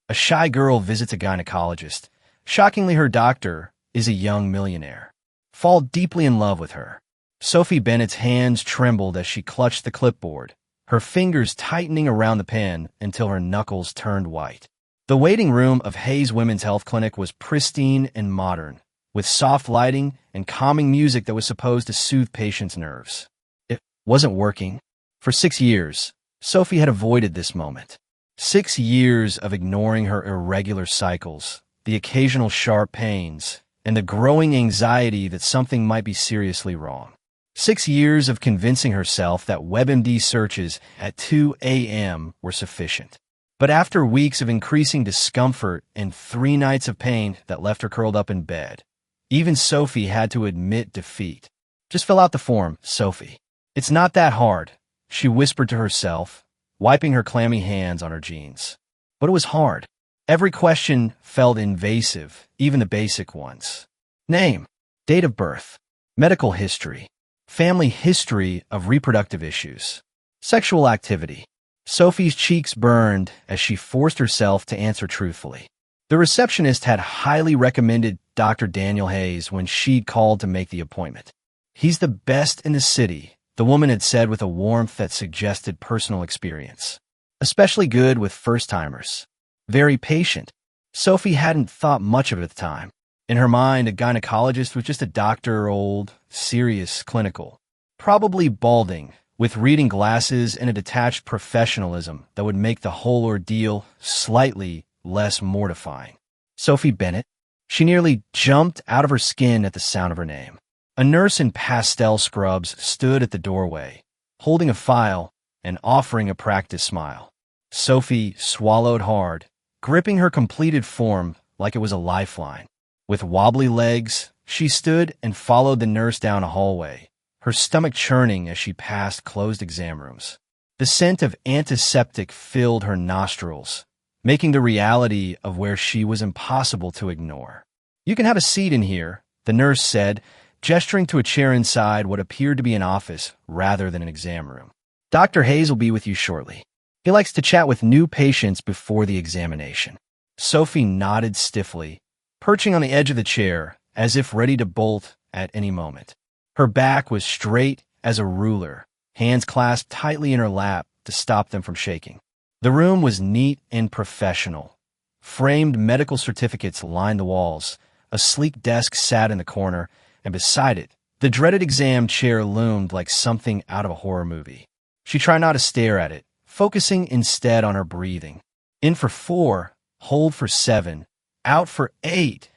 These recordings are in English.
A shy girl visits a gynecologist. Shockingly, her doctor is a young millionaire. Fall deeply in love with her. Sophie Bennett's hands trembled as she clutched the clipboard, her fingers tightening around the pen until her knuckles turned white. The waiting room of Hayes Women's Health Clinic was pristine and modern, with soft lighting and calming music that was supposed to soothe patients' nerves. It wasn't working. For 6 years, Sophie had avoided this moment. 6 years of ignoring her irregular cycles, the occasional sharp pains, and the growing anxiety that something might be seriously wrong. 6 years of convincing herself that WebMD searches at 2 a.m. were sufficient. But after weeks of increasing discomfort and 3 nights of pain that left her curled up in bed, even Sophie had to admit defeat. "Just fill out the form, Sophie. It's not that hard," she whispered to herself, wiping her clammy hands on her jeans. But it was hard. Every question felt invasive, even the basic ones. Name, date of birth, medical history, family history of reproductive issues, sexual activity. Sophie's cheeks burned as she forced herself to answer truthfully. The receptionist had highly recommended Dr. Daniel Hayes when she'd called to make the appointment. "He's the best in the city," the woman had said with a warmth that suggested personal experience. "Especially good with first-timers. Very patient." Sophie hadn't thought much of it at the time. In her mind, a gynecologist was just a doctor, old, serious, clinical, probably balding, with reading glasses and a detached professionalism that would make the whole ordeal slightly less mortifying. Sophie Bennett. She nearly jumped out of her skin at the sound of her name. A nurse in pastel scrubs stood at the doorway, holding a file and offering a practice smile. Sophie swallowed hard, gripping her completed form like it was a lifeline. With wobbly legs, she stood and followed the nurse down a hallway, her stomach churning as she passed closed exam rooms. The scent of antiseptic filled her nostrils, making the reality of where she was impossible to ignore. "You can have a seat in here," the nurse said, gesturing to a chair inside what appeared to be an office rather than an exam room. "Dr. Hayes will be with you shortly. He likes to chat with new patients before the examination." Sophie nodded stiffly, perching on the edge of the chair, as if ready to bolt at any moment. Her back was straight as a ruler, hands clasped tightly in her lap to stop them from shaking. The room was neat and professional. Framed medical certificates lined the walls. A sleek desk sat in the corner, and beside it, the dreaded exam chair loomed like something out of a horror movie. She tried not to stare at it, focusing instead on her breathing. In for 4, hold for 7, out for 8,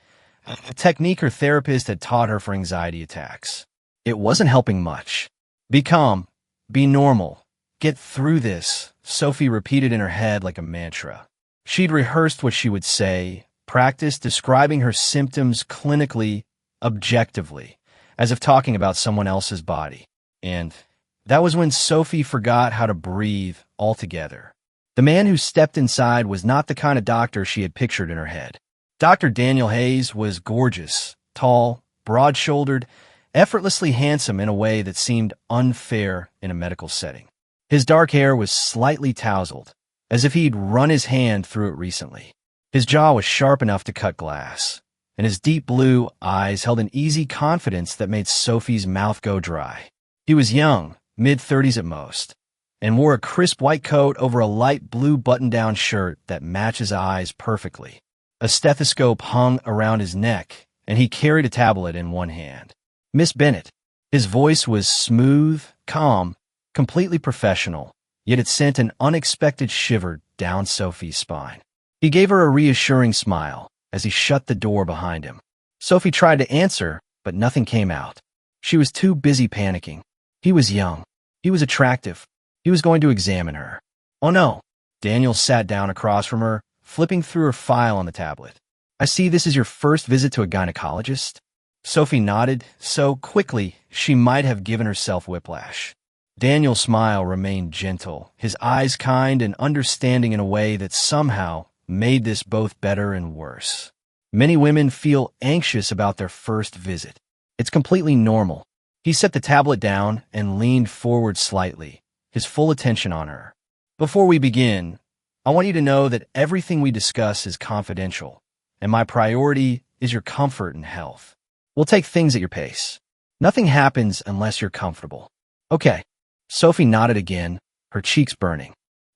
a technique her therapist had taught her for anxiety attacks. It wasn't helping much. "Be calm, be normal, get through this," Sophie repeated in her head like a mantra. She'd rehearsed what she would say, practiced describing her symptoms clinically, objectively, as if talking about someone else's body. And that was when Sophie forgot how to breathe altogether. The man who stepped inside was not the kind of doctor she had pictured in her head. Dr. Daniel Hayes was gorgeous, tall, broad-shouldered, effortlessly handsome in a way that seemed unfair in a medical setting. His dark hair was slightly tousled, as if he'd run his hand through it recently. His jaw was sharp enough to cut glass, and his deep blue eyes held an easy confidence that made Sophie's mouth go dry. He was young, mid-30s at most, and wore a crisp white coat over a light blue button-down shirt that matched his eyes perfectly. A stethoscope hung around his neck, and he carried a tablet in one hand. "Miss Bennett." His voice was smooth, calm, completely professional, yet it sent an unexpected shiver down Sophie's spine. He gave her a reassuring smile as he shut the door behind him. Sophie tried to answer, but nothing came out. She was too busy panicking. He was young. He was attractive. He was going to examine her. "Oh no." Daniel sat down across from her, flipping through her file on the tablet. "I see this is your first visit to a gynecologist." Sophie nodded so quickly she might have given herself whiplash. Daniel's smile remained gentle, his eyes kind and understanding in a way that somehow made this both better and worse. Many women feel anxious about their first visit. It's completely normal. He set the tablet down and leaned forward slightly, his full attention on her. "Before we begin, I want you to know that everything we discuss is confidential, and my priority is your comfort and health. We'll take things at your pace. Nothing happens unless you're comfortable. Okay. Sophie nodded again, her cheeks burning.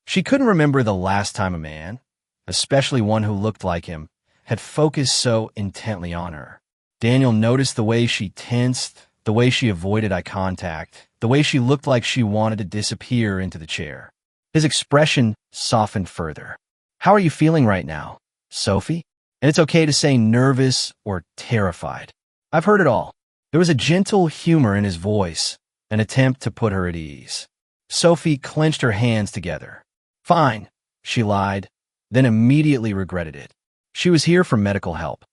She couldn't remember the last time a man, especially one who looked like him, had focused so intently on her. Daniel noticed the way she tensed, the way she avoided eye contact, the way she looked like she wanted to disappear into the chair. His expression softened further. How are you feeling right now, Sophie? And it's okay to say nervous or terrified. I've heard it all. There was a gentle humor in his voice, an attempt to put her at ease. Sophie clenched her hands together. Fine, she lied, then immediately regretted it. She was here for medical help.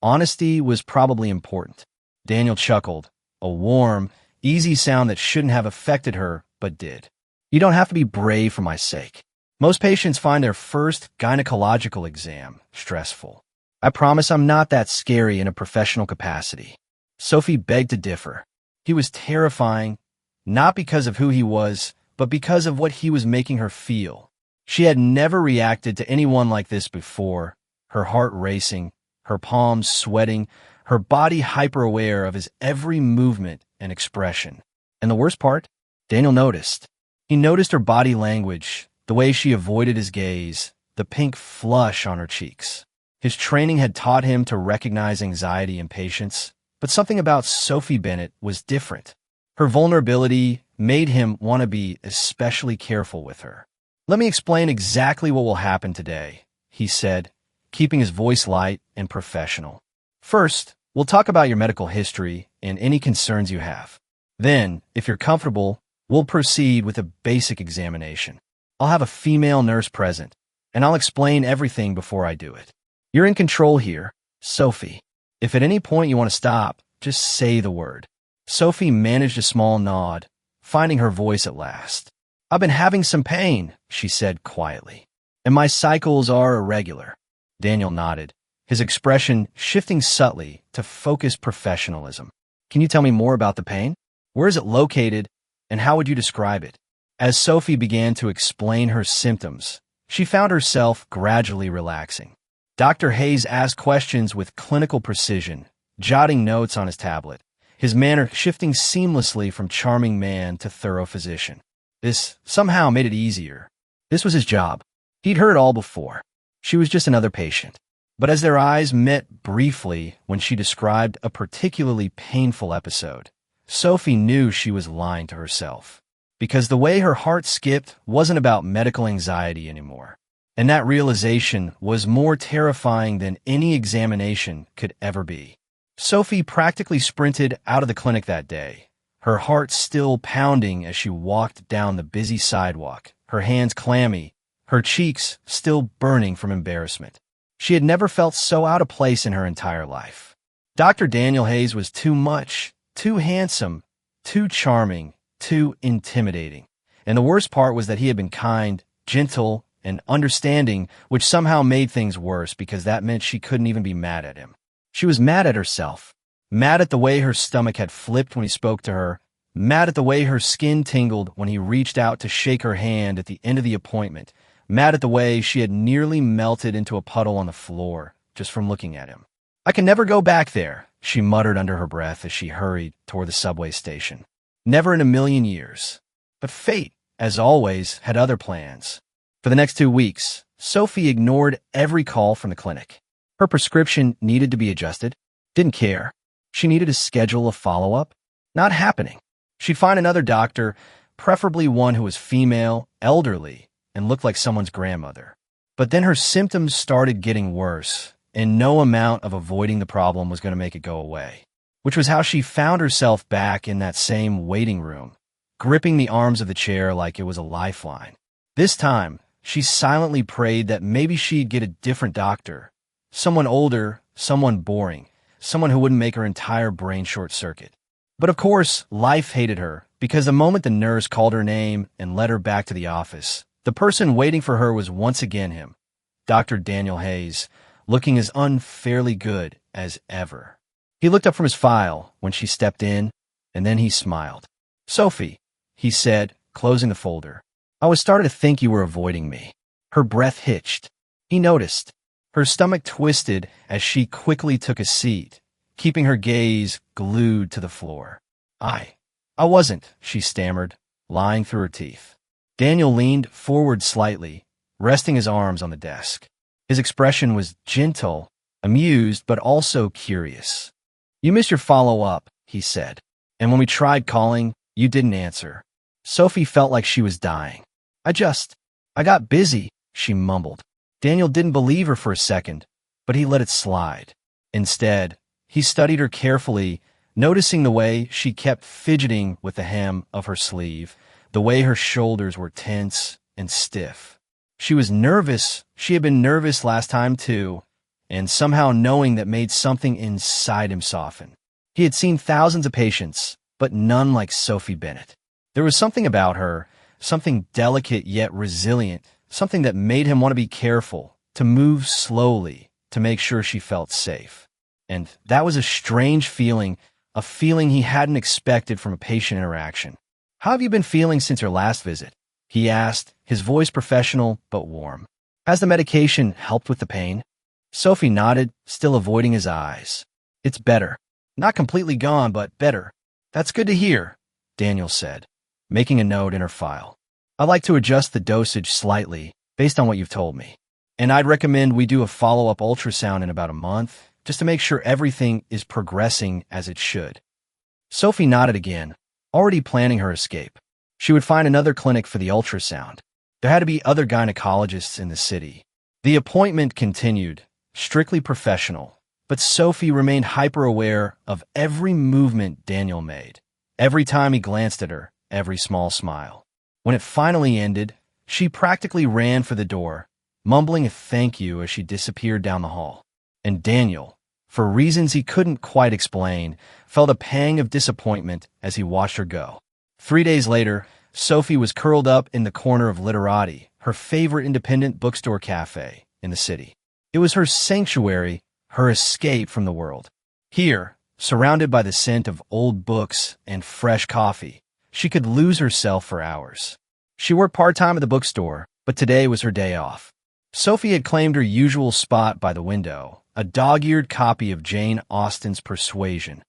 Honesty was probably important. Daniel chuckled, a warm, easy sound that shouldn't have affected her, but did. You don't have to be brave for my sake. Most patients find their first gynecological exam stressful. I promise I'm not that scary in a professional capacity. Sophie begged to differ. He was terrifying, not because of who he was, but because of what he was making her feel. She had never reacted to anyone like this before, her heart racing, her palms sweating, her body hyper-aware of his every movement and expression. And the worst part? Daniel noticed. He noticed her body language, the way she avoided his gaze, the pink flush on her cheeks. His training had taught him to recognize anxiety and patience, but something about Sophie Bennett was different. Her vulnerability made him want to be especially careful with her. Let me explain exactly what will happen today, he said, keeping his voice light and professional. First, we'll talk about your medical history and any concerns you have. Then, if you're comfortable, we'll proceed with a basic examination. I'll have a female nurse present, and I'll explain everything before I do it. You're in control here, Sophie. If at any point you want to stop, just say the word. Sophie managed a small nod, finding her voice at last. I've been having some pain, she said quietly, and my cycles are irregular. Daniel nodded, his expression shifting subtly to focused professionalism. Can you tell me more about the pain? Where is it located, and how would you describe it? As Sophie began to explain her symptoms, she found herself gradually relaxing. Dr. Hayes asked questions with clinical precision, jotting notes on his tablet, his manner shifting seamlessly from charming man to thorough physician. This somehow made it easier. This was his job. He'd heard it all before. She was just another patient. But as their eyes met briefly when she described a particularly painful episode, Sophie knew she was lying to herself. Because the way her heart skipped wasn't about medical anxiety anymore. And that realization was more terrifying than any examination could ever be. Sophie practically sprinted out of the clinic that day, her heart still pounding as she walked down the busy sidewalk, her hands clammy, her cheeks still burning from embarrassment. She had never felt so out of place in her entire life. Dr. Daniel Hayes was too much, too handsome, too charming, too intimidating. And the worst part was that he had been kind, gentle, and understanding, which somehow made things worse because that meant she couldn't even be mad at him. She was mad at herself, mad at the way her stomach had flipped when he spoke to her, mad at the way her skin tingled when he reached out to shake her hand at the end of the appointment, mad at the way she had nearly melted into a puddle on the floor just from looking at him. I can never go back there, she muttered under her breath as she hurried toward the subway station. Never in a million years. But fate, as always, had other plans. For the next 2 weeks, Sophie ignored every call from the clinic. Her prescription needed to be adjusted. Didn't care. She needed to schedule a follow-up. Not happening. She'd find another doctor, preferably one who was female, elderly, and looked like someone's grandmother. But then her symptoms started getting worse, and no amount of avoiding the problem was going to make it go away. Which was how she found herself back in that same waiting room, gripping the arms of the chair like it was a lifeline. This time, she silently prayed that maybe she'd get a different doctor. Someone older, someone boring, someone who wouldn't make her entire brain short-circuit. But of course, life hated her, because the moment the nurse called her name and led her back to the office, the person waiting for her was once again him, Dr. Daniel Hayes, looking as unfairly good as ever. He looked up from his file when she stepped in, and then he smiled. Sophie, he said, closing the folder. I was starting to think you were avoiding me. Her breath hitched. He noticed. Her stomach twisted as she quickly took a seat, keeping her gaze glued to the floor. I wasn't, she stammered, lying through her teeth. Daniel leaned forward slightly, resting his arms on the desk. His expression was gentle, amused, but also curious. You missed your follow-up, he said. And when we tried calling, you didn't answer. Sophie felt like she was dying. I got busy, she mumbled. Daniel didn't believe her for a second, but he let it slide. Instead, he studied her carefully, noticing the way she kept fidgeting with the hem of her sleeve, the way her shoulders were tense and stiff. She was nervous. She had been nervous last time too, and somehow knowing that made something inside him soften. He had seen thousands of patients, but none like Sophie Bennett. There was something about her, something delicate yet resilient, something that made him want to be careful, to move slowly, to make sure she felt safe. And that was a strange feeling, a feeling he hadn't expected from a patient interaction. How have you been feeling since your last visit? He asked, his voice professional but warm. Has the medication helped with the pain? Sophie nodded, still avoiding his eyes. It's better. Not completely gone, but better. That's good to hear, Daniel said, making a note in her file. I'd like to adjust the dosage slightly, based on what you've told me. And I'd recommend we do a follow-up ultrasound in about a month, just to make sure everything is progressing as it should. Sophie nodded again, already planning her escape. She would find another clinic for the ultrasound. There had to be other gynecologists in the city. The appointment continued, strictly professional, but Sophie remained hyper-aware of every movement Daniel made, every time he glanced at her, every small smile. When it finally ended, she practically ran for the door, mumbling a thank you as she disappeared down the hall. And Daniel, for reasons he couldn't quite explain, felt a pang of disappointment as he watched her go. 3 days later, Sophie was curled up in the corner of Literati, her favorite independent bookstore cafe in the city. It was her sanctuary, her escape from the world. Here, surrounded by the scent of old books and fresh coffee, she could lose herself for hours. She worked part-time at the bookstore, but today was her day off. Sophie had claimed her usual spot by the window, a dog-eared copy of Jane Austen's Persuasion,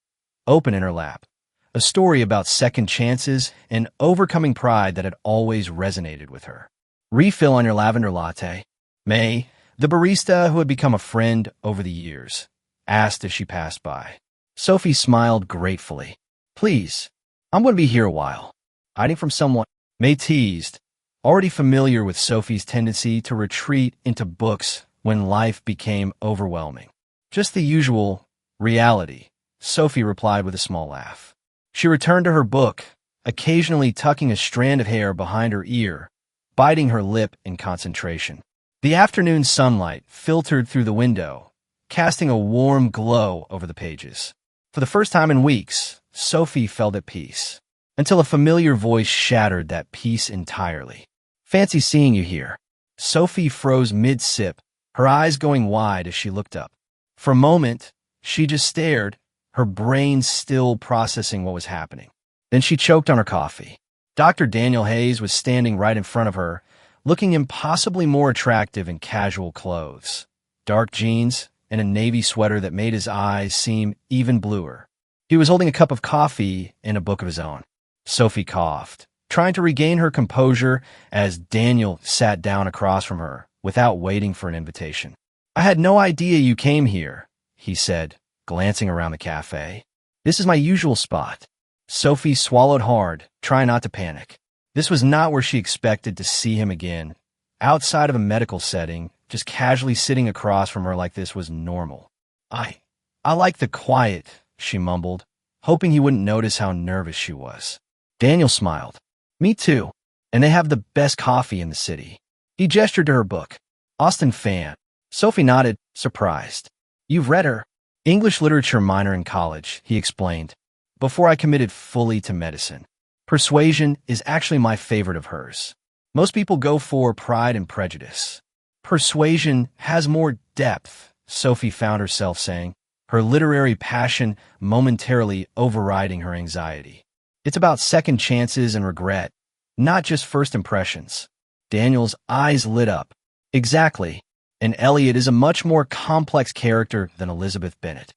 open in her lap, a story about second chances and overcoming pride that had always resonated with her. Refill on your lavender latte. May, the barista who had become a friend over the years, asked as she passed by. Sophie smiled gratefully. Please, I'm going to be here a while. Hiding from someone? May teased, already familiar with Sophie's tendency to retreat into books when life became overwhelming. Just the usual reality, Sophie replied with a small laugh. She returned to her book, occasionally tucking a strand of hair behind her ear, biting her lip in concentration. The afternoon sunlight filtered through the window, casting a warm glow over the pages. For the first time in weeks, Sophie felt at peace, until a familiar voice shattered that peace entirely. Fancy seeing you here. Sophie froze mid-sip, her eyes going wide as she looked up. For a moment, she just stared, her brain still processing what was happening. Then she choked on her coffee. Dr. Daniel Hayes was standing right in front of her, looking impossibly more attractive in casual clothes, dark jeans, and a navy sweater that made his eyes seem even bluer. He was holding a cup of coffee and a book of his own. Sophie coughed, trying to regain her composure as Daniel sat down across from her without waiting for an invitation. I had no idea you came here, he said, glancing around the cafe. This is my usual spot. Sophie swallowed hard, trying not to panic. This was not where she expected to see him again. Outside of a medical setting, just casually sitting across from her like this was normal. I like the quiet, she mumbled, hoping he wouldn't notice how nervous she was. Daniel smiled. Me too. And they have the best coffee in the city. He gestured to her book. Austen fan. Sophie nodded, surprised. You've read her? English literature minor in college, he explained, before I committed fully to medicine. Persuasion is actually my favorite of hers. Most people go for Pride and Prejudice. Persuasion has more depth, Sophie found herself saying, her literary passion momentarily overriding her anxiety. It's about second chances and regret, not just first impressions. Daniel's eyes lit up. Exactly. And Elliot is a much more complex character than Elizabeth Bennet.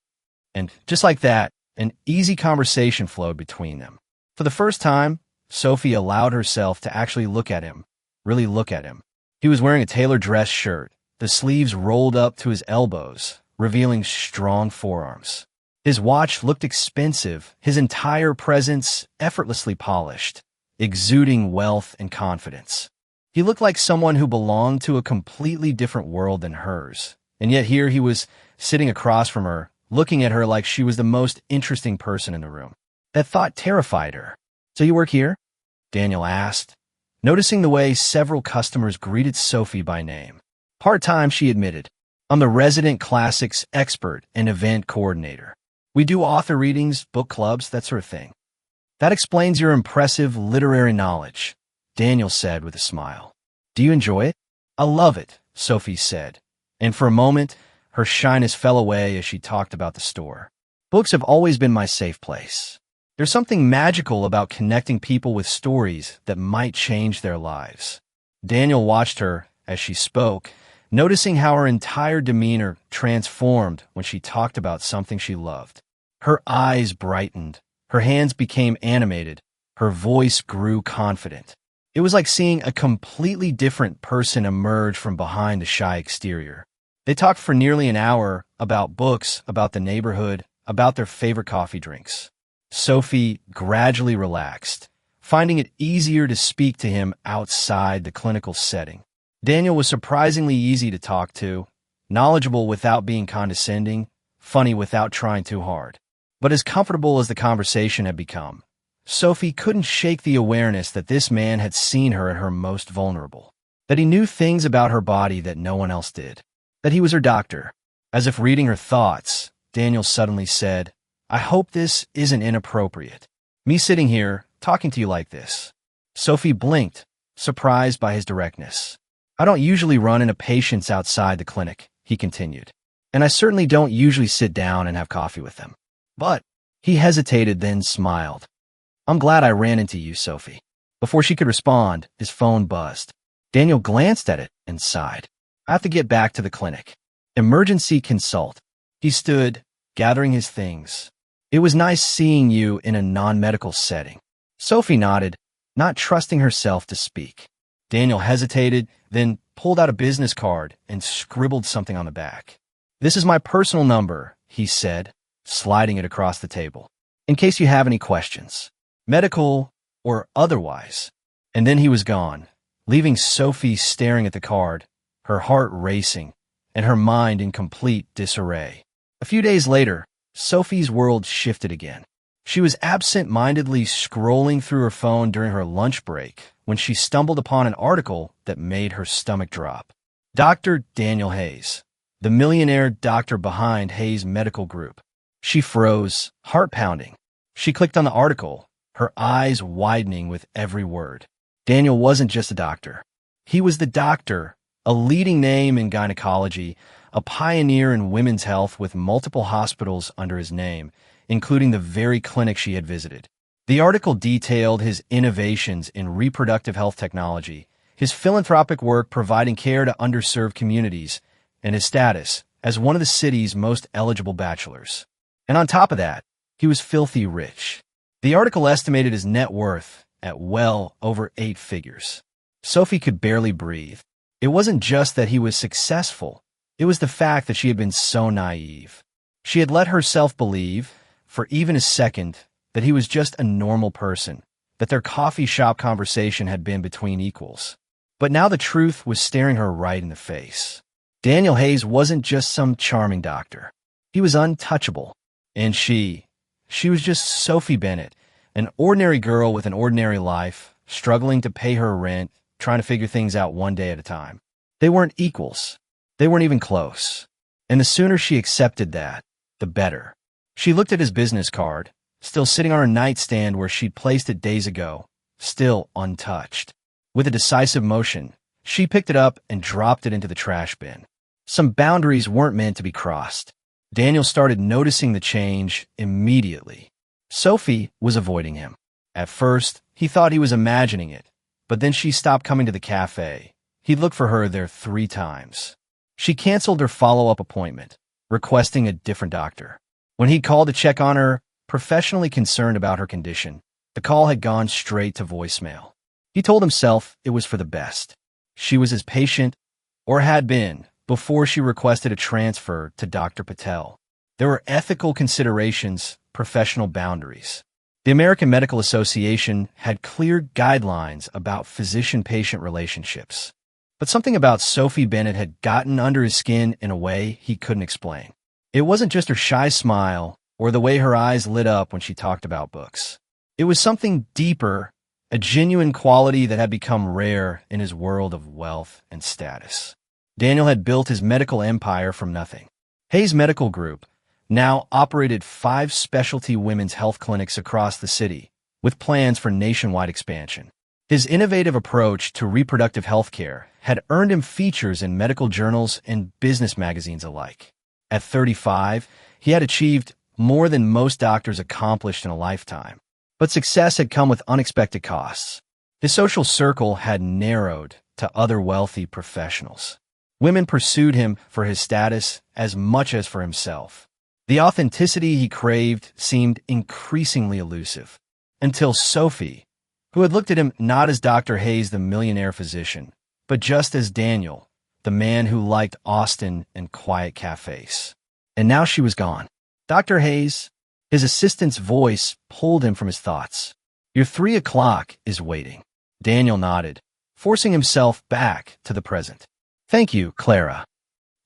And just like that, an easy conversation flowed between them. For the first time, Sophie allowed herself to actually look at him, really look at him. He was wearing a tailored dress shirt, the sleeves rolled up to his elbows, revealing strong forearms. His watch looked expensive, his entire presence effortlessly polished, exuding wealth and confidence. He looked like someone who belonged to a completely different world than hers, and yet here he was sitting across from her, looking at her like she was the most interesting person in the room. That thought terrified her. "So you work here?" Daniel asked, noticing the way several customers greeted Sophie by name. "Part-time," she admitted. "I'm the resident classics expert and event coordinator. We do author readings, book clubs, that sort of thing." "That explains your impressive literary knowledge," Daniel said with a smile. "Do you enjoy it?" "I love it," Sophie said, and for a moment, her shyness fell away as she talked about the store. "Books have always been my safe place. There's something magical about connecting people with stories that might change their lives." Daniel watched her as she spoke, noticing how her entire demeanor transformed when she talked about something she loved. Her eyes brightened, her hands became animated, her voice grew confident. It was like seeing a completely different person emerge from behind the shy exterior. They talked for nearly an hour about books, about the neighborhood, about their favorite coffee drinks. Sophie gradually relaxed, finding it easier to speak to him outside the clinical setting. Daniel was surprisingly easy to talk to, knowledgeable without being condescending, funny without trying too hard. But as comfortable as the conversation had become, Sophie couldn't shake the awareness that this man had seen her at her most vulnerable, that he knew things about her body that no one else did, that he was her doctor. As if reading her thoughts, Daniel suddenly said, "I hope this isn't inappropriate. Me sitting here, talking to you like this." Sophie blinked, surprised by his directness. "I don't usually run into patients outside the clinic," he continued, "and I certainly don't usually sit down and have coffee with them. But," he hesitated, then smiled, "I'm glad I ran into you, Sophie." Before she could respond, his phone buzzed. Daniel glanced at it and sighed. "I have to get back to the clinic. Emergency consult." He stood, gathering his things. "It was nice seeing you in a non-medical setting." Sophie nodded, not trusting herself to speak. Daniel hesitated, then pulled out a business card and scribbled something on the back. "This is my personal number," he said, sliding it across the table, "in case you have any questions, medical or otherwise." And then he was gone, leaving Sophie staring at the card, her heart racing, and her mind in complete disarray. A few days later, Sophie's world shifted again. She was absent-mindedly scrolling through her phone during her lunch break when she stumbled upon an article that made her stomach drop. Dr. Daniel Hayes, the millionaire doctor behind Hayes Medical Group. She froze, heart pounding. She clicked on the article, her eyes widening with every word. Daniel wasn't just a doctor. He was the doctor, a leading name in gynecology, a pioneer in women's health with multiple hospitals under his name, including the very clinic she had visited. The article detailed his innovations in reproductive health technology, his philanthropic work providing care to underserved communities, and his status as one of the city's most eligible bachelors. And on top of that, he was filthy rich. The article estimated his net worth at well over 8 figures. Sophie could barely breathe. It wasn't just that he was successful. It was the fact that she had been so naive. She had let herself believe, for even a second, that he was just a normal person, that their coffee shop conversation had been between equals. But now the truth was staring her right in the face. Daniel Hayes wasn't just some charming doctor. He was untouchable. And she was just Sophie Bennett, an ordinary girl with an ordinary life, struggling to pay her rent, trying to figure things out one day at a time. They weren't equals. They weren't even close. And the sooner she accepted that, the better. She looked at his business card, still sitting on her nightstand where she'd placed it days ago, still untouched. With a decisive motion, she picked it up and dropped it into the trash bin. Some boundaries weren't meant to be crossed. Daniel started noticing the change immediately. Sophie was avoiding him. At first, he thought he was imagining it, but then she stopped coming to the cafe. He'd looked for her there 3 times. She canceled her follow-up appointment, requesting a different doctor. When he'd called to check on her, professionally concerned about her condition, the call had gone straight to voicemail. He told himself it was for the best. She was his patient, or had been, before she requested a transfer to Dr. Patel. There were ethical considerations, professional boundaries. The American Medical Association had clear guidelines about physician-patient relationships. But something about Sophie Bennett had gotten under his skin in a way he couldn't explain. It wasn't just her shy smile or the way her eyes lit up when she talked about books. It was something deeper, a genuine quality that had become rare in his world of wealth and status. Daniel had built his medical empire from nothing. Hayes Medical Group now operated 5 specialty women's health clinics across the city, with plans for nationwide expansion. His innovative approach to reproductive health care had earned him features in medical journals and business magazines alike. At 35, he had achieved more than most doctors accomplished in a lifetime. But success had come with unexpected costs. His social circle had narrowed to other wealthy professionals. Women pursued him for his status as much as for himself. The authenticity he craved seemed increasingly elusive, until Sophie, who had looked at him not as Dr. Hayes, the millionaire physician, but just as Daniel, the man who liked Austin and quiet cafes. And now she was gone. Dr. Hayes, his assistant's voice pulled him from his thoughts. Your 3 o'clock is waiting. Daniel nodded, forcing himself back to the present. Thank you, Clara.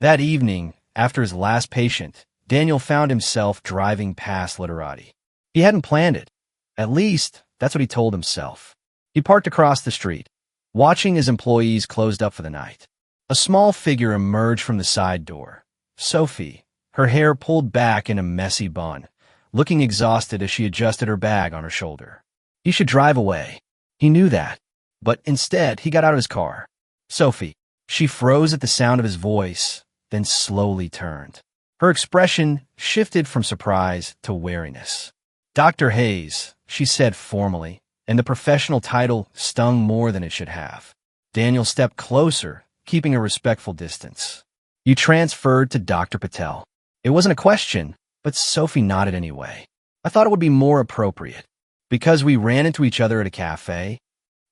That evening, after his last patient, Daniel found himself driving past Literati. He hadn't planned it. At least, that's what he told himself. He parked across the street, watching as employees closed up for the night. A small figure emerged from the side door. Sophie, her hair pulled back in a messy bun, looking exhausted as she adjusted her bag on her shoulder. He should drive away. He knew that. But instead, he got out of his car. Sophie. She froze at the sound of his voice, then slowly turned. Her expression shifted from surprise to wariness. Dr. Hayes, she said formally, and the professional title stung more than it should have. Daniel stepped closer, keeping a respectful distance. You transferred to Dr. Patel. It wasn't a question, but Sophie nodded anyway. I thought it would be more appropriate. Because we ran into each other at a cafe?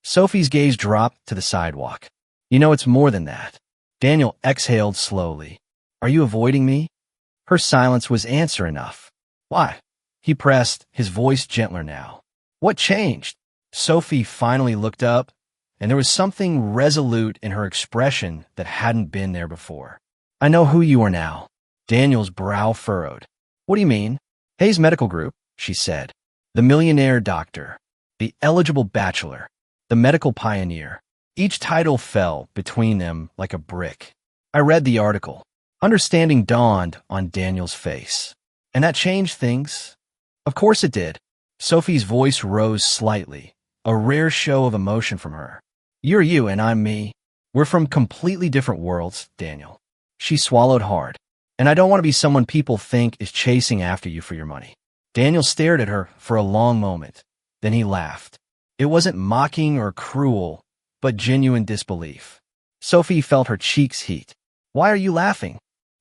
Sophie's gaze dropped to the sidewalk. You know, it's more than that. Daniel exhaled slowly. Are you avoiding me? Her silence was answer enough. Why? He pressed, his voice gentler now. What changed? Sophie finally looked up, and there was something resolute in her expression that hadn't been there before. I know who you are now. Daniel's brow furrowed. What do you mean? Hayes Medical Group, she said. The millionaire doctor. The eligible bachelor. The medical pioneer. Each title fell between them like a brick. I read the article. Understanding dawned on Daniel's face. And that changed things. Of course it did. Sophie's voice rose slightly, a rare show of emotion from her. You're you and I'm me. We're from completely different worlds, Daniel. She swallowed hard. And I don't want to be someone people think is chasing after you for your money. Daniel stared at her for a long moment. Then he laughed. It wasn't mocking or cruel, but genuine disbelief. Sophie felt her cheeks heat. Why are you laughing?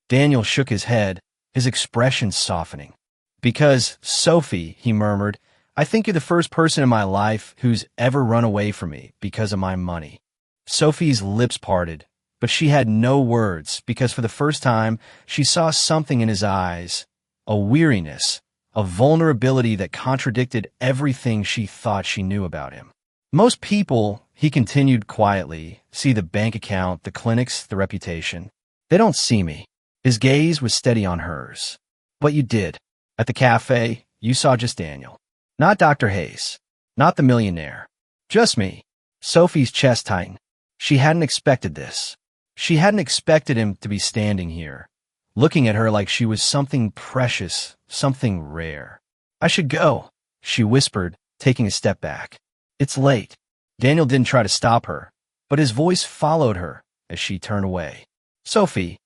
Daniel shook his head, his expression softening. Because, Sophie, he murmured, I think you're the first person in my life who's ever run away from me because of my money. Sophie's lips parted, but she had no words because for the first time she saw something in his eyes, a weariness, a vulnerability that contradicted everything she thought she knew about him. Most people, he continued quietly, see the bank account, the clinics, the reputation. They don't see me. His gaze was steady on hers. But you did. At the cafe, you saw just Daniel. Not Dr. Hayes. Not the millionaire. Just me. Sophie's chest tightened. She hadn't expected this. She hadn't expected him to be standing here, looking at her like she was something precious, something rare. I should go, she whispered, taking a step back. It's late. Daniel didn't try to stop her, but his voice followed her as she turned away. Sophie,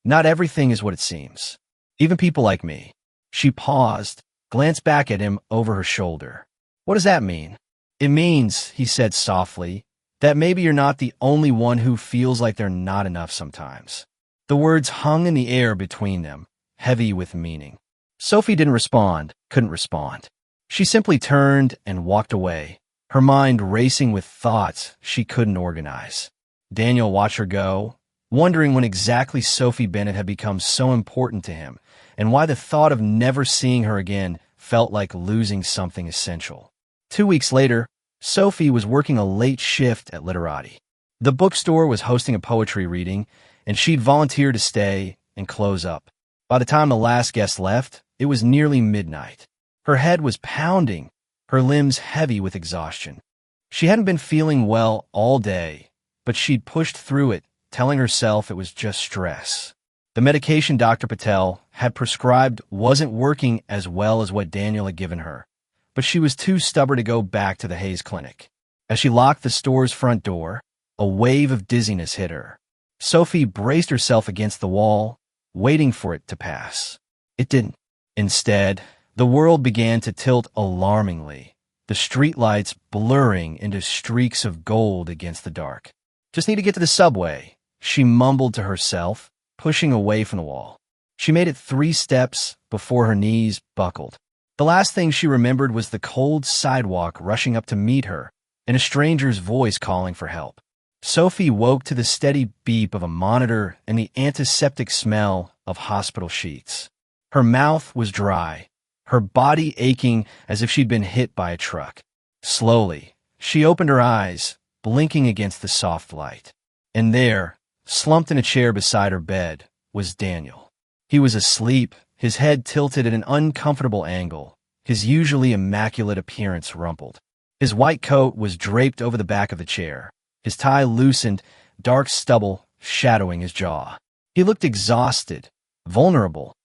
not everything is what it seems. Even people like me. She paused, glanced back at him over her shoulder. What does that mean? It means, he said softly, That maybe you're not the only one who feels like they're not enough sometimes. The words hung in the air between them, heavy with meaning. Sophie didn't respond, couldn't respond. She simply turned and walked away, her mind racing with thoughts she couldn't organize. Daniel watched her go, wondering when exactly Sophie Bennett had become so important to him, and why the thought of never seeing her again felt like losing something essential. 2 weeks later, Sophie was working a late shift at Literati. The bookstore was hosting a poetry reading, and she'd volunteered to stay and close up. By the time the last guest left, it was nearly midnight. Her head was pounding, her limbs heavy with exhaustion. She hadn't been feeling well all day, but she'd pushed through it, telling herself it was just stress. The medication Dr. Patel had prescribed wasn't working as well as what Daniel had given her, but she was too stubborn to go back to the Hayes Clinic. As she locked the store's front door, a wave of dizziness hit her. Sophie braced herself against the wall, waiting for it to pass. It didn't. Instead, the world began to tilt alarmingly, the streetlights blurring into streaks of gold against the dark. "Just need to get to the subway," she mumbled to herself, pushing away from the wall. She made it 3 steps before her knees buckled. The last thing she remembered was the cold sidewalk rushing up to meet her and a stranger's voice calling for help. Sophie woke to the steady beep of a monitor and the antiseptic smell of hospital sheets. Her mouth was dry, her body aching as if she'd been hit by a truck. Slowly, she opened her eyes, blinking against the soft light. And there, slumped in a chair beside her bed, was Daniel. He was asleep, his head tilted at an uncomfortable angle, his usually immaculate appearance rumpled. His white coat was draped over the back of the chair, his tie loosened, dark stubble shadowing his jaw. He looked exhausted, vulnerable,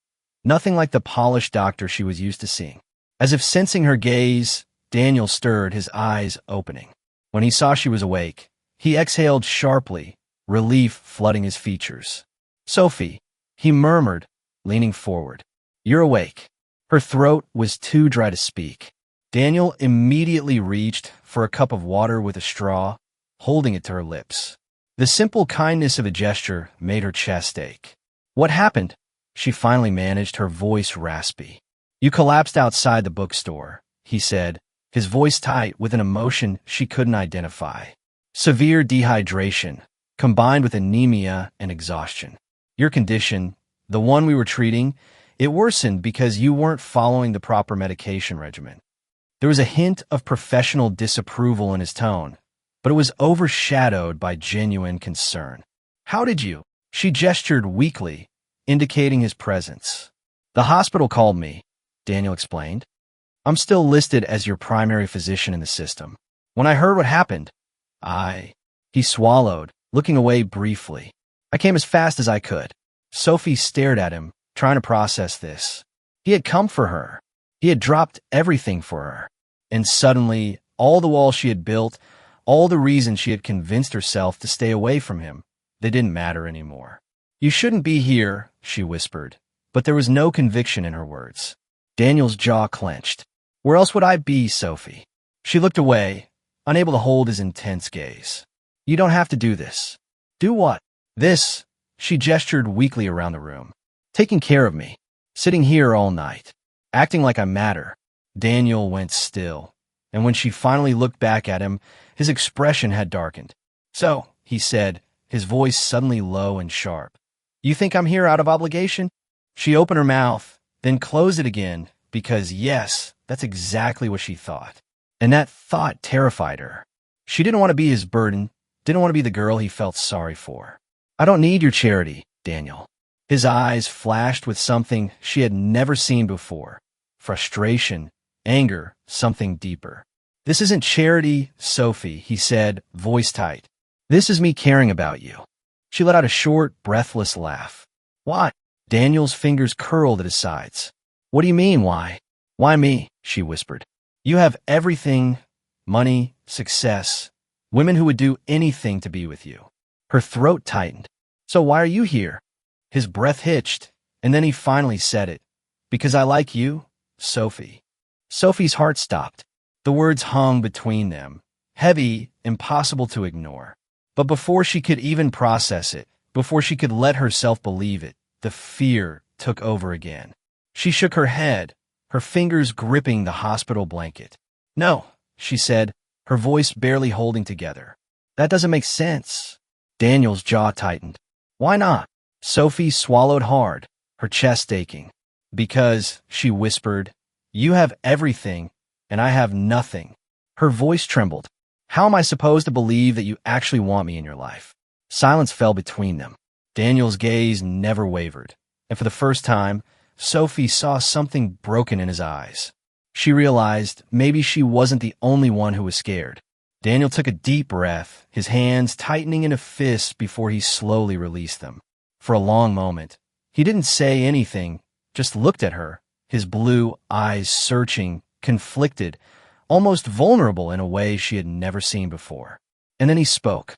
nothing like the polished doctor she was used to seeing. As if sensing her gaze, Daniel stirred, his eyes opening. When he saw she was awake, he exhaled sharply, relief flooding his features. "Sophie," he murmured, leaning forward. "You're awake." Her throat was too dry to speak. Daniel immediately reached for a cup of water with a straw, holding it to her lips. The simple kindness of the gesture made her chest ache. "What happened?" she finally managed, her voice raspy. "You collapsed outside the bookstore," he said, his voice tight with an emotion she couldn't identify. "Severe dehydration, combined with anemia and exhaustion. Your condition, the one we were treating, it worsened because you weren't following the proper medication regimen." There was a hint of professional disapproval in his tone, but it was overshadowed by genuine concern. "How did you?" She gestured weakly, indicating his presence. "The hospital called me," Daniel explained. "I'm still listed as your primary physician in the system. When I heard what happened, He swallowed, looking away briefly. "I came as fast as I could." Sophie stared at him, trying to process this. He had come for her. He had dropped everything for her. And suddenly, all the walls she had built, all the reasons she had convinced herself to stay away from him, they didn't matter anymore. "You shouldn't be here," she whispered, but there was no conviction in her words. Daniel's jaw clenched. "Where else would I be, Sophie?" She looked away, unable to hold his intense gaze. "You don't have to do this." "Do what?" "This." She gestured weakly around the room. "Taking care of me. Sitting here all night. Acting like I matter." Daniel went still, and when she finally looked back at him, his expression had darkened. "So," he said, his voice suddenly low and sharp, "you think I'm here out of obligation?" She opened her mouth, then closed it again, because yes, that's exactly what she thought. And that thought terrified her. She didn't want to be his burden, didn't want to be the girl he felt sorry for. "I don't need your charity, Daniel." His eyes flashed with something she had never seen before. Frustration, anger, something deeper. "This isn't charity, Sophie," he said, voice tight. "This is me caring about you." She let out a short, breathless laugh. "Why?" Daniel's fingers curled at his sides. "What do you mean, why?" "Why me?" she whispered. "You have everything, money, success, women who would do anything to be with you." Her throat tightened. "So why are you here?" His breath hitched, and then he finally said it. "Because I like you, Sophie." Sophie's heart stopped. The words hung between them, heavy impossible to ignore. But before she could even process it, before she could let herself believe it, the fear took over again. She shook her head, her fingers gripping the hospital blanket. "No," she said, her voice barely holding together. "That doesn't make sense." Daniel's jaw tightened. "Why not?" Sophie swallowed hard, her chest aching. "Because," she whispered, "you have everything, and I have nothing." Her voice trembled. "How am I supposed to believe that you actually want me in your life?" Silence fell between them. Daniel's gaze never wavered, and for the first time, Sophie saw something broken in his eyes. She realized maybe she wasn't the only one who was scared. Daniel took a deep breath, his hands tightening in a fist before he slowly released them. For a long moment, he didn't say anything, just looked at her, his blue eyes searching, conflicted, almost vulnerable in a way she had never seen before. And then he spoke.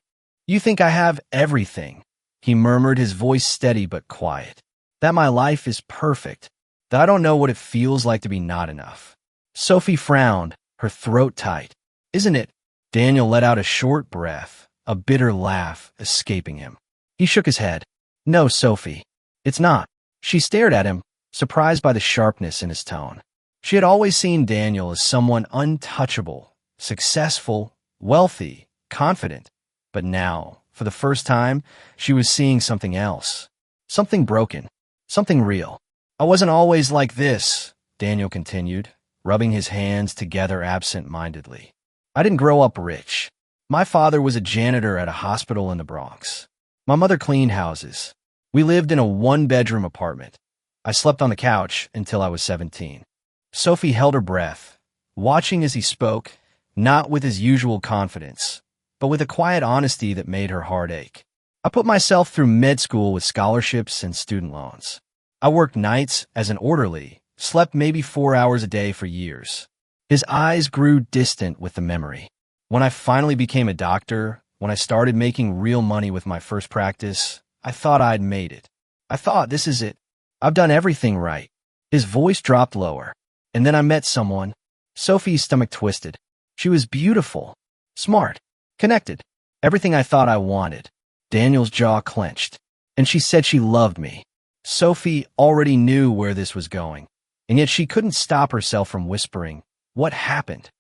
"You think I have everything," he murmured, his voice steady but quiet. "That my life is perfect, that I don't know what it feels like to be not enough." Sophie frowned, her throat tight. "Isn't it?" Daniel let out a short breath, a bitter laugh escaping him. He shook his head. "No, Sophie, it's not." She stared at him, surprised by the sharpness in his tone. She had always seen Daniel as someone untouchable, successful, wealthy, confident. But now, for the first time, she was seeing something else. Something broken. Something real. "I wasn't always like this," Daniel continued, rubbing his hands together absent-mindedly. "I didn't grow up rich. My father was a janitor at a hospital in the Bronx. My mother cleaned houses. We lived in a one-bedroom apartment. I slept on the couch until I was 17. Sophie held her breath, watching as he spoke, not with his usual confidence, but with a quiet honesty that made her heart ache. "I put myself through med school with scholarships and student loans. I worked nights as an orderly, slept maybe 4 hours a day for years." His eyes grew distant with the memory. "When I finally became a doctor, when I started making real money with my first practice, I thought I'd made it. I thought, this is it. I've done everything right." His voice dropped lower. "And then I met someone." Sophie's stomach twisted. She was beautiful, smart, connected, everything I thought I wanted. Daniel's jaw clenched. "And she said she loved me." Sophie already knew where this was going, and yet she couldn't stop herself from whispering, "What happened?"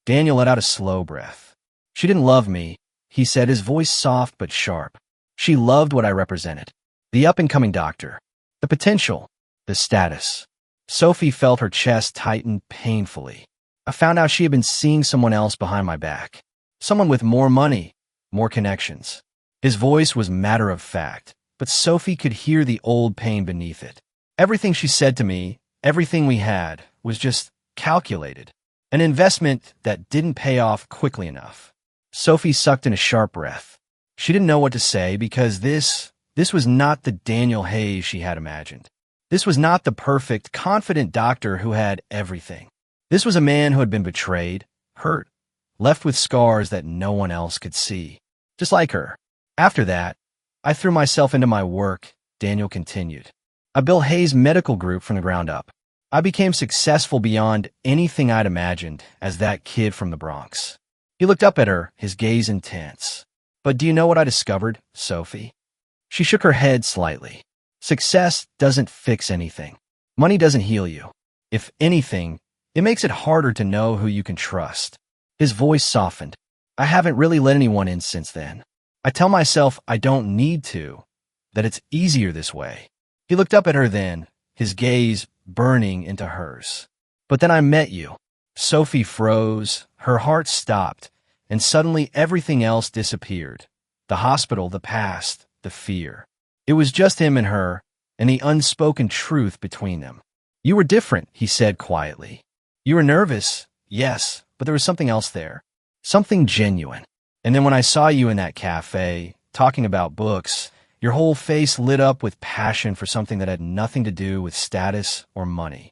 Daniel let out a slow breath. "She didn't love me," he said, his voice soft but sharp. "She loved what I represented. The up-and-coming doctor. The potential. The status." Sophie felt her chest tighten painfully. "I found out she had been seeing someone else behind my back. Someone with more money, more connections." His voice was matter-of-fact, but Sophie could hear the old pain beneath it. "Everything she said to me, everything we had, was just calculated. An investment that didn't pay off quickly enough." Sophie sucked in a sharp breath. She didn't know what to say because this was not the Daniel Hayes she had imagined. This was not the perfect, confident doctor who had everything. This was a man who had been betrayed, hurt, left with scars that no one else could see. Just like her. "After that, I threw myself into my work," Daniel continued. "I built Hayes Medical Group from the ground up. I became successful beyond anything I'd imagined as that kid from the Bronx." He looked up at her, his gaze intense. "But do you know what I discovered, Sophie?" She shook her head slightly. "Success doesn't fix anything. Money doesn't heal you. If anything, it makes it harder to know who you can trust." His voice softened. "I haven't really let anyone in since then. I tell myself I don't need to, that it's easier this way." He looked up at her then, his gaze burning into hers. "But then I met you." Sophie froze, her heart stopped, and suddenly everything else disappeared. The hospital, the past, the fear. It was just him and her, and the unspoken truth between them. "You were different," he said quietly. "You were nervous, yes, but there was something else there. Something genuine. And then when I saw you in that cafe, talking about books, your whole face lit up with passion for something that had nothing to do with status or money."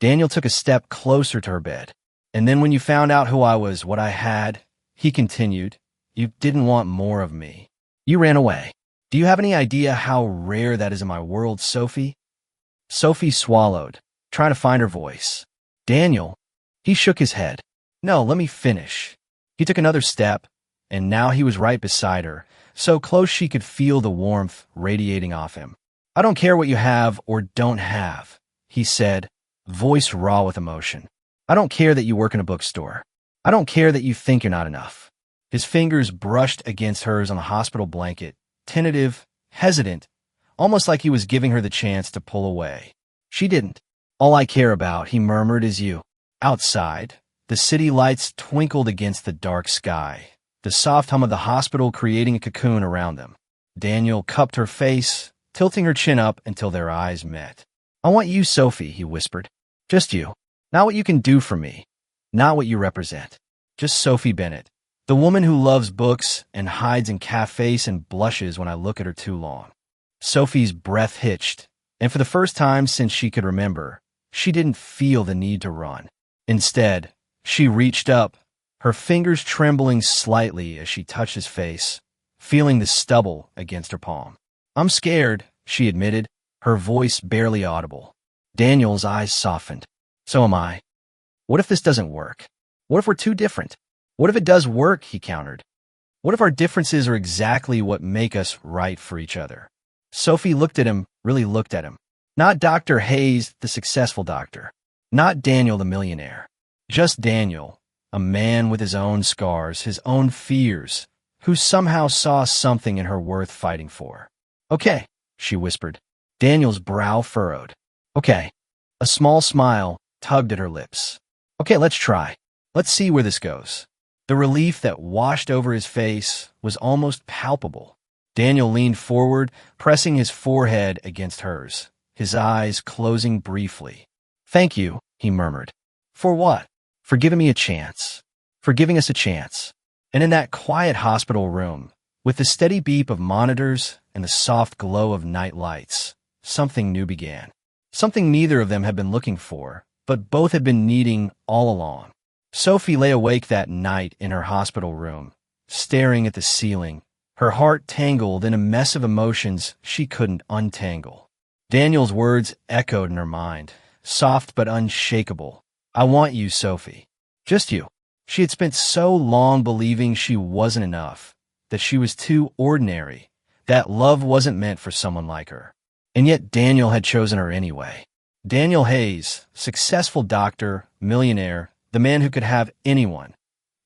Daniel took a step closer to her bed. "And then when you found out who I was, what I had," he continued, "you didn't want more of me. You ran away. Do you have any idea how rare that is in my world, Sophie?" Sophie swallowed, trying to find her voice. "Daniel," he shook his head. "No, let me finish." He took another step, and now he was right beside her, so close she could feel the warmth radiating off him. "I don't care what you have or don't have," he said, voice raw with emotion. "I don't care that you work in a bookstore. I don't care that you think you're not enough." His fingers brushed against hers on the hospital blanket, tentative, hesitant, almost like he was giving her the chance to pull away. She didn't. "All I care about," he murmured, "is you." Outside, the city lights twinkled against the dark sky, the soft hum of the hospital creating a cocoon around them. Daniel cupped her face, tilting her chin up until their eyes met. "I want you, Sophie," he whispered. "Just you. Not what you can do for me. Not what you represent. Just Sophie Bennett, the woman who loves books and hides in cafes and blushes when I look at her too long." Sophie's breath hitched, and for the first time since she could remember, she didn't feel the need to run. Instead, she reached up, her fingers trembling slightly as she touched his face, feeling the stubble against her palm. "I'm scared," she admitted, her voice barely audible. Daniel's eyes softened. "So am I. What if this doesn't work? What if we're too different? What if it does work?" he countered. "What if our differences are exactly what make us right for each other?" Sophie looked at him, really looked at him. Not Dr. Hayes, the successful doctor. Not Daniel, the millionaire. Just Daniel, a man with his own scars, his own fears, who somehow saw something in her worth fighting for. "Okay," she whispered. Daniel's brow furrowed. "Okay." A small smile tugged at her lips. "Okay, let's try. Let's see where this goes." The relief that washed over his face was almost palpable. Daniel leaned forward, pressing his forehead against hers, his eyes closing briefly. "Thank you," he murmured. "For what?" "For giving me a chance. For giving us a chance." And in that quiet hospital room, with the steady beep of monitors and the soft glow of night lights, something new began. Something neither of them had been looking for, but both had been needing all along. Sophie lay awake that night in her hospital room, staring at the ceiling, her heart tangled in a mess of emotions she couldn't untangle. Daniel's words echoed in her mind, soft but unshakable. "I want you, Sophie. Just you." She had spent so long believing she wasn't enough, that she was too ordinary, that love wasn't meant for someone like her. And yet Daniel had chosen her anyway. Daniel Hayes, successful doctor, millionaire, the man who could have anyone,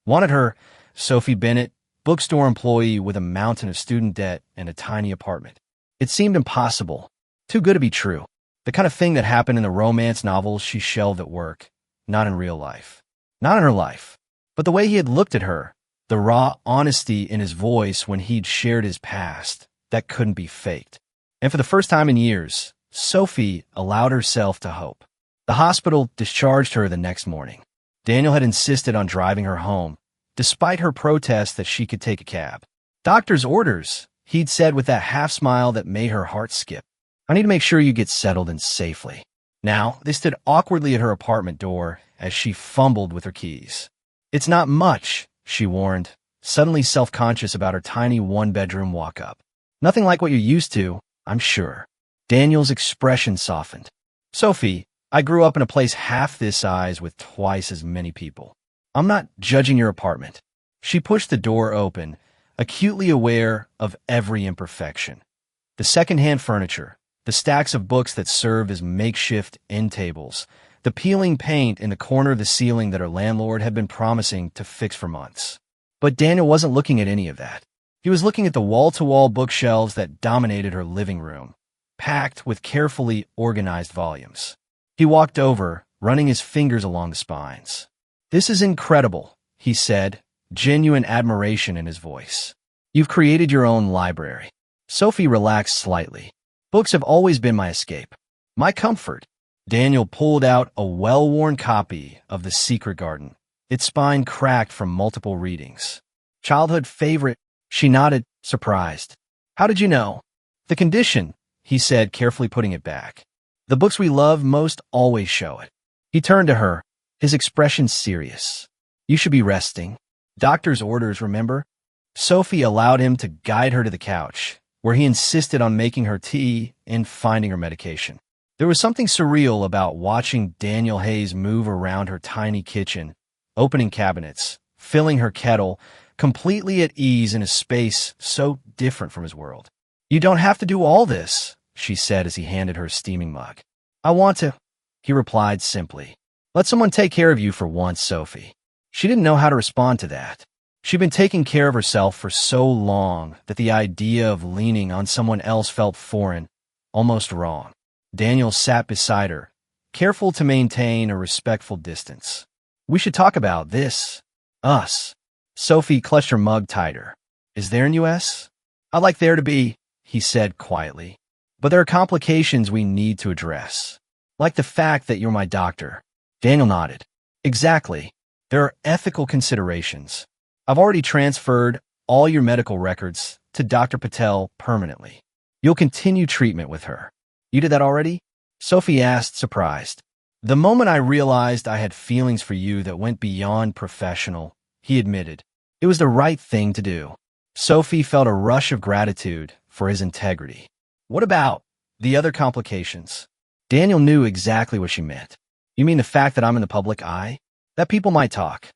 wanted her. Sophie Bennett, bookstore employee with a mountain of student debt and a tiny apartment. It seemed impossible, too good to be true. The kind of thing that happened in the romance novels she shelved at work, not in real life. Not in her life. But the way he had looked at her, the raw honesty in his voice when he'd shared his past, that couldn't be faked. And for the first time in years, Sophie allowed herself to hope. The hospital discharged her the next morning. Daniel had insisted on driving her home, despite her protest that she could take a cab. "Doctor's orders," he'd said with that half smile that made her heart skip. "I need to make sure you get settled in safely." Now, they stood awkwardly at her apartment door as she fumbled with her keys. "It's not much," she warned, suddenly self-conscious about her tiny one-bedroom walk-up. "Nothing like what you're used to, I'm sure." Daniel's expression softened. "Sophie, I grew up in a place half this size with twice as many people. I'm not judging your apartment." She pushed the door open, acutely aware of every imperfection. The second-hand furniture, the stacks of books that served as makeshift end tables, the peeling paint in the corner of the ceiling that her landlord had been promising to fix for months. But Daniel wasn't looking at any of that. He was looking at the wall-to-wall bookshelves that dominated her living room, packed with carefully organized volumes. He walked over, running his fingers along the spines. "This is incredible," he said, genuine admiration in his voice. "You've created your own library." Sophie relaxed slightly. "Books have always been my escape, my comfort." Daniel pulled out a well-worn copy of The Secret Garden, its spine cracked from multiple readings. "Childhood favorite." She nodded, surprised. "How did you know?" "The condition," he said, carefully putting it back. "The books we love most always show it." He turned to her, his expression serious. "You should be resting. Doctor's orders, remember?" Sophie allowed him to guide her to the couch, where he insisted on making her tea and finding her medication. There was something surreal about watching Daniel Hayes move around her tiny kitchen, opening cabinets, filling her kettle, completely at ease in a space so different from his world. "You don't have to do all this," she said as he handed her a steaming mug. "I want to," he replied simply. "Let someone take care of you for once, Sophie." She didn't know how to respond to that. She'd been taking care of herself for so long that the idea of leaning on someone else felt foreign, almost wrong. Daniel sat beside her, careful to maintain a respectful distance. "We should talk about this. Us." Sophie clutched her mug tighter. "Is there an U.S.? I'd like there to be," he said quietly. "But there are complications we need to address. Like the fact that you're my doctor." Daniel nodded. "Exactly. There are ethical considerations. I've already transferred all your medical records to Dr. Patel permanently. You'll continue treatment with her." "You did that already?" Sophie asked, surprised. "The moment I realized I had feelings for you that went beyond professional," he admitted. "It was the right thing to do." Sophie felt a rush of gratitude for his integrity. "What about the other complications?" Daniel knew exactly what she meant. "You mean the fact that I'm in the public eye? That people might talk?"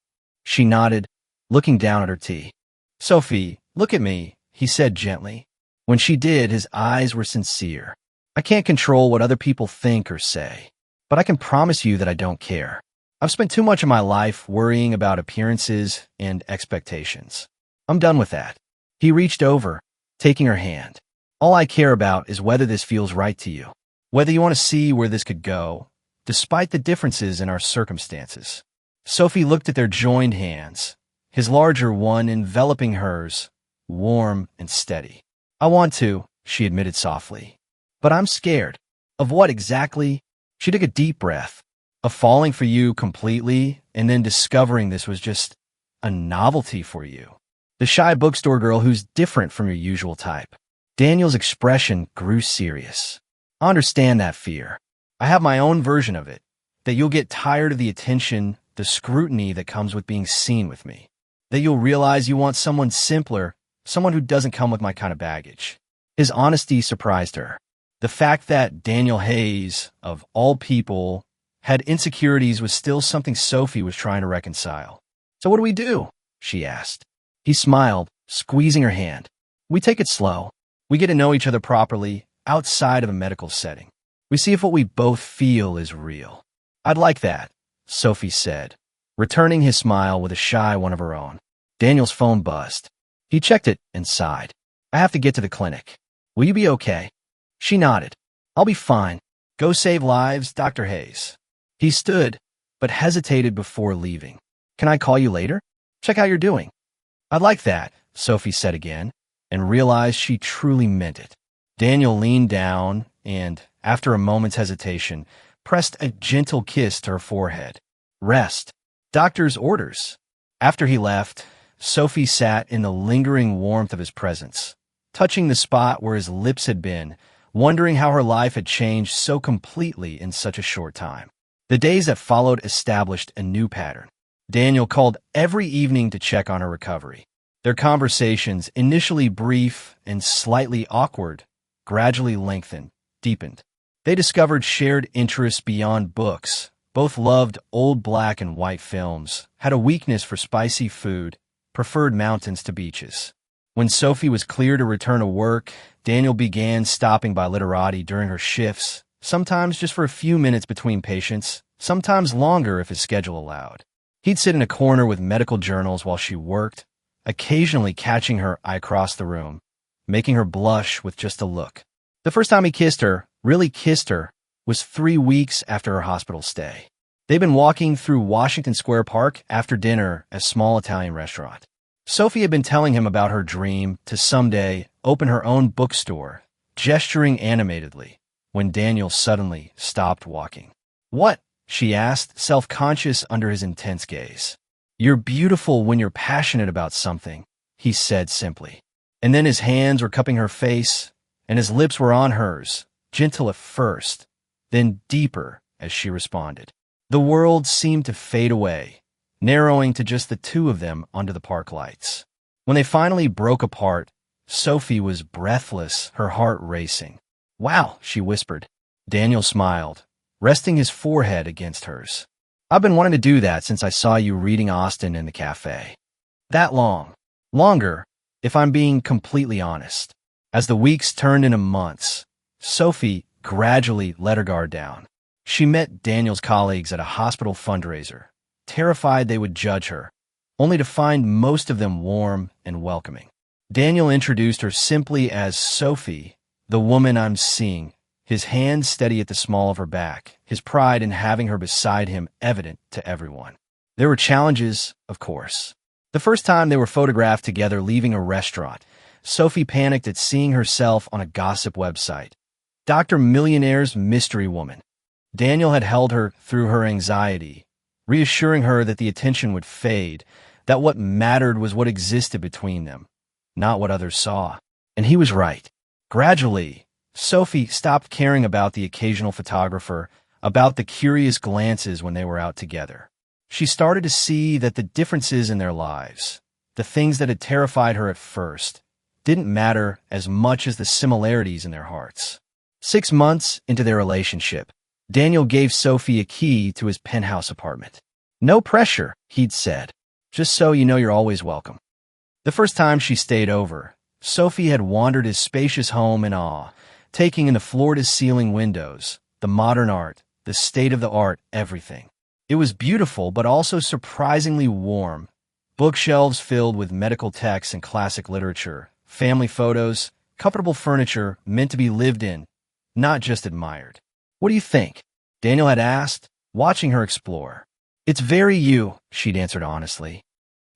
She nodded, looking down at her tea. "Sophie, look at me," he said gently. When she did, his eyes were sincere. "I can't control what other people think or say, but I can promise you that I don't care. I've spent too much of my life worrying about appearances and expectations. I'm done with that." He reached over, taking her hand. "All I care about is whether this feels right to you, whether you want to see where this could go, despite the differences in our circumstances." Sophie looked at their joined hands, his larger one enveloping hers, warm and steady. "I want to," she admitted softly. "But I'm scared." "Of what exactly?" She took a deep breath. "Of falling for you completely and then discovering this was just a novelty for you. The shy bookstore girl who's different from your usual type." Daniel's expression grew serious. "I understand that fear. I have my own version of it, that you'll get tired of the attention, the scrutiny that comes with being seen with me. That you'll realize you want someone simpler, someone who doesn't come with my kind of baggage." His honesty surprised her. The fact that Daniel Hayes, of all people, had insecurities was still something Sophie was trying to reconcile. "So what do we do?" she asked. He smiled, squeezing her hand. "We take it slow. We get to know each other properly, outside of a medical setting. We see if what we both feel is real." "I'd like that," Sophie said, returning his smile with a shy one of her own. Daniel's phone buzzed. He checked it and sighed. "I have to get to the clinic. Will you be okay?" She nodded. "I'll be fine. Go save lives, Dr. Hayes." He stood, but hesitated before leaving. "Can I call you later? Check how you're doing." "I'd like that," Sophie said again, and realized she truly meant it. Daniel leaned down and, after a moment's hesitation, pressed a gentle kiss to her forehead. "Rest. Doctor's orders." After he left, Sophie sat in the lingering warmth of his presence, touching the spot where his lips had been, wondering how her life had changed so completely in such a short time. The days that followed established a new pattern. Daniel called every evening to check on her recovery. Their conversations, initially brief and slightly awkward, gradually lengthened, deepened. They discovered shared interests beyond books. Both loved old black and white films, had a weakness for spicy food, preferred mountains to beaches. When Sophie was clear to return to work, Daniel began stopping by literati during her shifts, sometimes just for a few minutes between patients, sometimes longer if his schedule allowed. He'd sit in a corner with medical journals while she worked, occasionally catching her eye across the room, making her blush with just a look. The first time he kissed her, really kissed her, was 3 weeks after her hospital stay. They'd been walking through Washington Square Park after dinner at a small Italian restaurant. Sophie had been telling him about her dream to someday open her own bookstore, gesturing animatedly, when Daniel suddenly stopped walking. "What?" she asked, self-conscious under his intense gaze. "You're beautiful when you're passionate about something," he said simply. And then his hands were cupping her face, and his lips were on hers, gentle at first, then deeper as she responded. The world seemed to fade away, narrowing to just the two of them under the park lights. When they finally broke apart, Sophie was breathless, her heart racing. "Wow," she whispered. Daniel smiled, resting his forehead against hers. "I've been wanting to do that since I saw you reading Austen in the cafe." "That long?" Longer, if I'm being completely honest. As the weeks turned into months, Sophie gradually let her guard down. She met Daniel's colleagues at a hospital fundraiser, terrified they would judge her, only to find most of them warm and welcoming. Daniel introduced her simply as Sophie, the woman I'm seeing, his hand steady at the small of her back, his pride in having her beside him evident to everyone. There were challenges, of course. The first time they were photographed together leaving a restaurant, Sophie panicked at seeing herself on a gossip website. Dr. Millionaire's mystery woman. Daniel had held her through her anxiety, reassuring her that the attention would fade, that what mattered was what existed between them, not what others saw. And he was right. Gradually, Sophie stopped caring about the occasional photographer, about the curious glances when they were out together. She started to see that the differences in their lives, the things that had terrified her at first, didn't matter as much as the similarities in their hearts. 6 months into their relationship, Daniel gave Sophie a key to his penthouse apartment. "No pressure," he'd said. "Just so you know you're always welcome." The first time she stayed over, Sophie had wandered his spacious home in awe, taking in the floor-to-ceiling windows, the modern art, the state-of-the-art everything. It was beautiful, but also surprisingly warm. Bookshelves filled with medical texts and classic literature, family photos, comfortable furniture meant to be lived in, not just admired. "What do you think?" Daniel had asked, watching her explore. "It's very you," she'd answered honestly.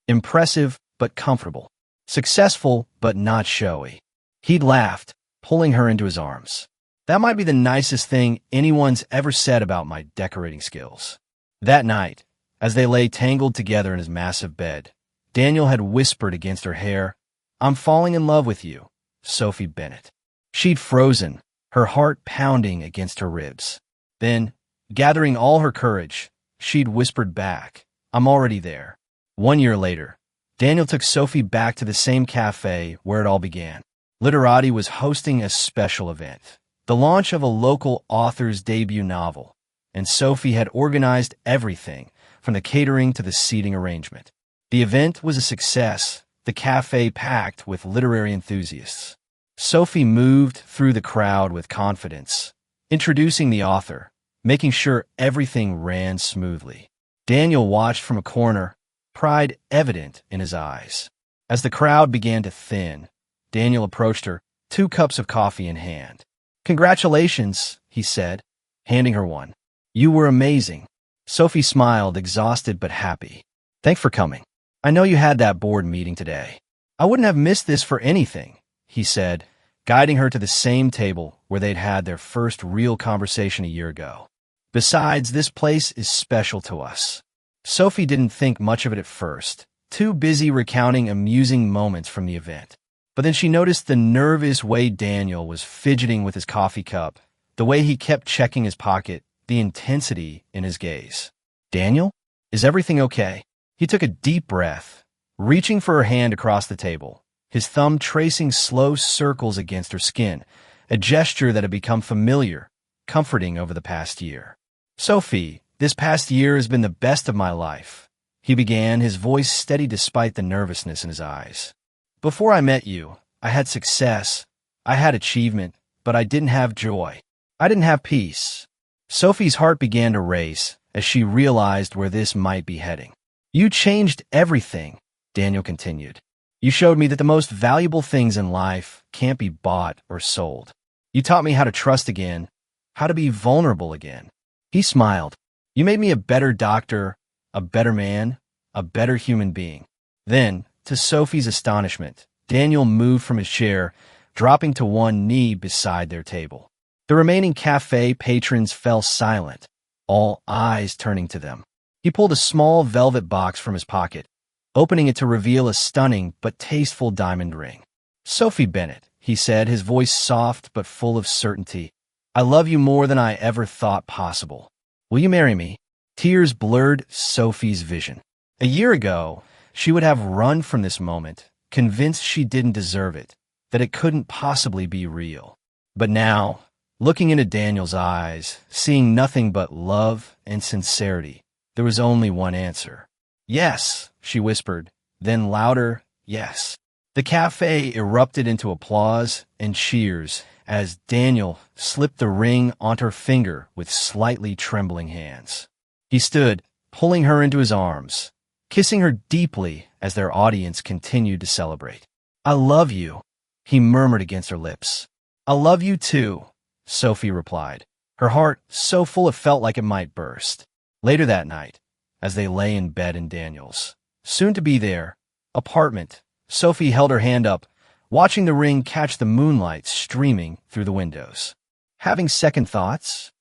"Impressive, but comfortable. Successful, but not showy." He'd laughed, pulling her into his arms. "That might be the nicest thing anyone's ever said about my decorating skills." That night, as they lay tangled together in his massive bed, Daniel had whispered against her hair, "I'm falling in love with you, Sophie Bennett." She'd frozen, her heart pounding against her ribs. Then, gathering all her courage, she'd whispered back, "I'm already there." 1 year later, Daniel took Sophie back to the same cafe where it all began. Literati was hosting a special event, the launch of a local author's debut novel, and Sophie had organized everything, from the catering to the seating arrangement. The event was a success, the cafe packed with literary enthusiasts. Sophie moved through the crowd with confidence, introducing the author, making sure everything ran smoothly. Daniel watched from a corner, pride evident in his eyes. As the crowd began to thin, Daniel approached her, 2 cups of coffee in hand. "Congratulations," he said, handing her one. "You were amazing." Sophie smiled, exhausted but happy. "Thanks for coming. I know you had that board meeting today. I wouldn't have missed this for anything," he said, guiding her to the same table where they'd had their first real conversation a year ago. "Besides, this place is special to us." Sophie didn't think much of it at first, too busy recounting amusing moments from the event. But then she noticed the nervous way Daniel was fidgeting with his coffee cup, the way he kept checking his pocket, the intensity in his gaze. "Daniel, is everything okay?" He took a deep breath, reaching for her hand across the table, his thumb tracing slow circles against her skin, a gesture that had become familiar, comforting over the past year. "Sophie, this past year has been the best of my life," he began, his voice steady despite the nervousness in his eyes. "Before I met you, I had success, I had achievement, but I didn't have joy. I didn't have peace." Sophie's heart began to race as she realized where this might be heading. "You changed everything," Daniel continued. "You showed me that the most valuable things in life can't be bought or sold. You taught me how to trust again, how to be vulnerable again." He smiled. "You made me a better doctor, a better man, a better human being." Then, to Sophie's astonishment, Daniel moved from his chair, dropping to one knee beside their table. The remaining cafe patrons fell silent, all eyes turning to them. He pulled a small velvet box from his pocket, opening it to reveal a stunning but tasteful diamond ring. "Sophie Bennett," he said, his voice soft but full of certainty, "I love you more than I ever thought possible. Will you marry me?" Tears blurred Sophie's vision. A year ago, she would have run from this moment, convinced she didn't deserve it, that it couldn't possibly be real. But now, looking into Daniel's eyes, seeing nothing but love and sincerity, there was only one answer. "Yes," she whispered, then louder, Yes. The cafe erupted into applause and cheers as Daniel slipped the ring onto her finger with slightly trembling hands. He stood, pulling her into his arms, kissing her deeply as their audience continued to celebrate. "I love you," he murmured against her lips. "I love you too," Sophie replied, her heart so full it felt like it might burst. Later that night, as they lay in bed in Daniel's soon-to-be-there apartment, Sophie held her hand up, watching the ring catch the moonlight streaming through the windows. "Having second thoughts?"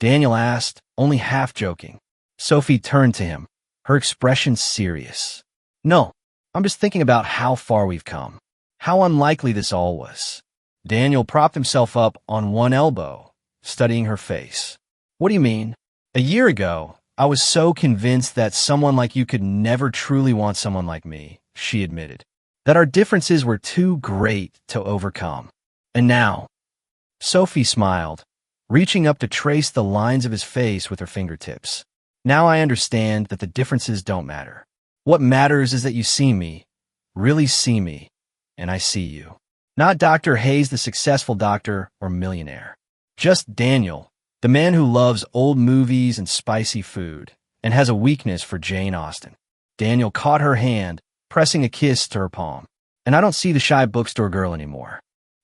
Daniel asked, only half joking. Sophie turned to him, her expression serious. "No, I'm just thinking about how far we've come. How unlikely this all was." Daniel propped himself up on one elbow, studying her face. "What do you mean? A year ago, I was so convinced that someone like you could never truly want someone like me," she admitted. "That our differences were too great to overcome. And now," Sophie smiled, reaching up to trace the lines of his face with her fingertips. "Now I understand that the differences don't matter. What matters is that you see me, really see me, and I see you. Not Dr. Hayes, the successful doctor or millionaire. Just Daniel, the man who loves old movies and spicy food, and has a weakness for Jane Austen." Daniel caught her hand, pressing a kiss to her palm. "And I don't see the shy bookstore girl anymore.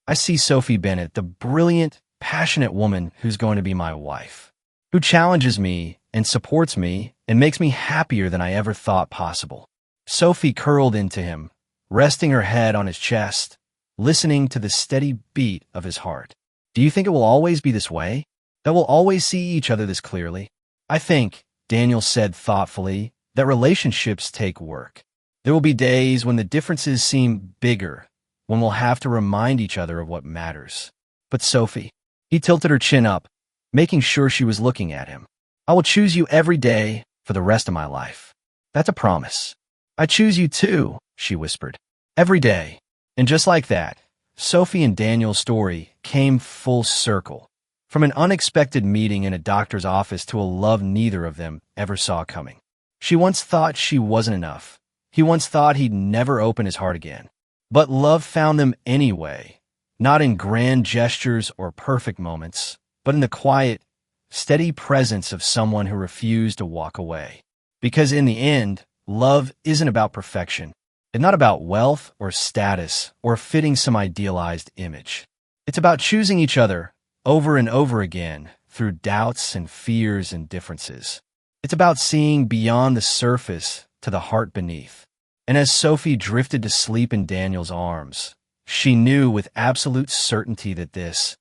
I see Sophie Bennett, the brilliant, passionate woman who's going to be my wife, who challenges me and supports me and makes me happier than I ever thought possible." Sophie curled into him, resting her head on his chest, listening to the steady beat of his heart. "Do you think it will always be this way? That we'll always see each other this clearly?" "I think," Daniel said thoughtfully, "that relationships take work. There will be days when the differences seem bigger, when we'll have to remind each other of what matters. But Sophie," he tilted her chin up, making sure she was looking at him, "I will choose you every day for the rest of my life. That's a promise." "I choose you too," she whispered, "every day." And just like that, Sophie and Daniel's story came full circle, from an unexpected meeting in a doctor's office to a love neither of them ever saw coming. She once thought she wasn't enough. He once thought he'd never open his heart again. But love found them anyway, not in grand gestures or perfect moments, but in the quiet, steady presence of someone who refused to walk away. Because in the end, love isn't about perfection. It's not about wealth or status or fitting some idealized image. It's about choosing each other over and over again through doubts and fears and differences. It's about seeing beyond the surface to the heart beneath. And as Sophie drifted to sleep in Daniel's arms, she knew with absolute certainty that this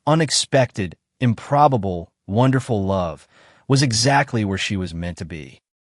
unexpected, improbable, wonderful love was exactly where she was meant to be.